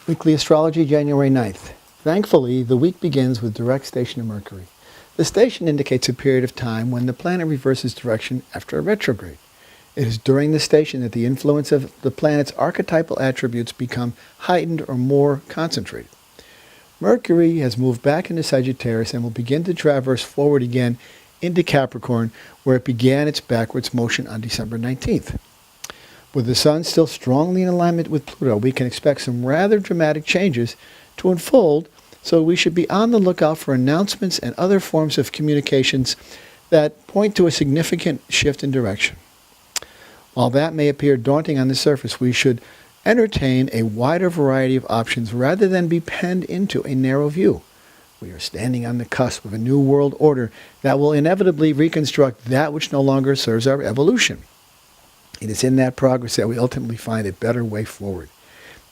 Weekly Astrology, January 9th. Thankfully, the week begins with direct station of Mercury. The station indicates a period of time when the planet reverses direction after a retrograde. It is during the station that the influence of the planet's archetypal attributes become heightened or more concentrated. Mercury has moved back into Sagittarius and will begin to traverse forward again into Capricorn, where it began its backwards motion on December 19th. With the Sun still strongly in alignment with Pluto, we can expect some rather dramatic changes to unfold, so we should be on the lookout for announcements and other forms of communications that point to a significant shift in direction. While that may appear daunting on the surface, we should entertain a wider variety of options rather than be penned into a narrow view. We are standing on the cusp of a new world order that will inevitably reconstruct that which no longer serves our evolution. It is in that progress that we ultimately find a better way forward.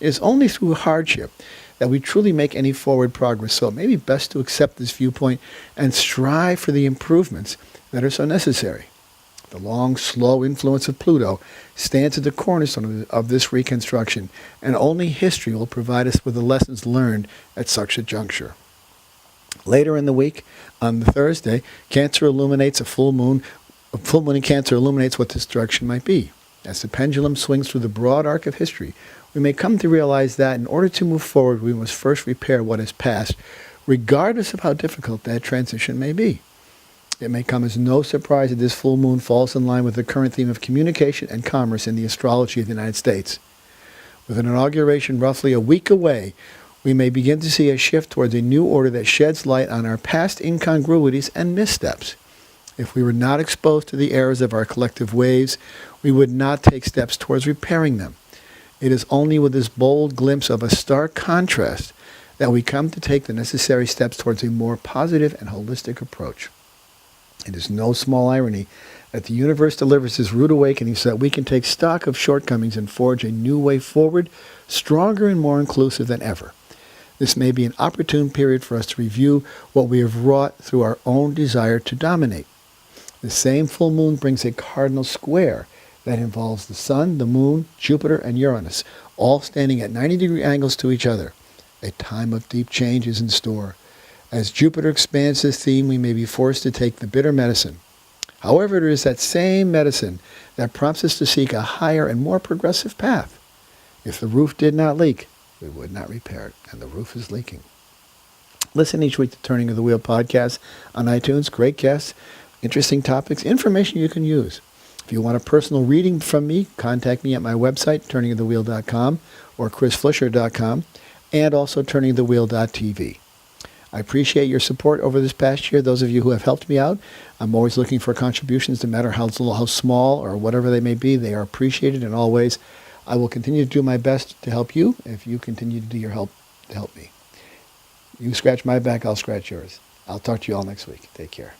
It is only through hardship that we truly make any forward progress, so it may be best to accept this viewpoint and strive for the improvements that are so necessary. The long, slow influence of Pluto stands at the cornerstone of this reconstruction, and only history will provide us with the lessons learned at such a juncture. Later in the week, on the Thursday, Cancer illuminates a full moon in Cancer illuminates what this direction might be. As the pendulum swings through the broad arc of history, we may come to realize that in order to move forward, we must first repair what has passed, regardless of how difficult that transition may be. It may come as no surprise that this full moon falls in line with the current theme of communication and commerce in the astrology of the United States. With an inauguration roughly a week away, we may begin to see a shift towards a new order that sheds light on our past incongruities and missteps. If we were not exposed to the errors of our collective ways, we would not take steps towards repairing them. It is only with this bold glimpse of a stark contrast that we come to take the necessary steps towards a more positive and holistic approach. It is no small irony that the universe delivers this rude awakening so that we can take stock of shortcomings and forge a new way forward, stronger and more inclusive than ever. This may be an opportune period for us to review what we have wrought through our own desire to dominate. The same full moon brings a cardinal square that involves the Sun, the Moon, Jupiter, and Uranus, all standing at 90-degree angles to each other. A time of deep change is in store. As Jupiter expands this theme, we may be forced to take the bitter medicine. However, it is that same medicine that prompts us to seek a higher and more progressive path. If the roof did not leak, we would not repair it, and the roof is leaking. Listen each week to Turning of the Wheel podcast on iTunes. Great guests, interesting topics, information you can use. If you want a personal reading from me, contact me at my website, turningofthewheel.com or chrisflisher.com, and also turningofthewheel.tv. I appreciate your support over this past year, those of you who have helped me out. I'm always looking for contributions, no matter how small or whatever they may be. They are appreciated in all ways. I will continue to do my best to help you if you continue to do your help to help me. You scratch my back, I'll scratch yours. I'll talk to you all next week. Take care.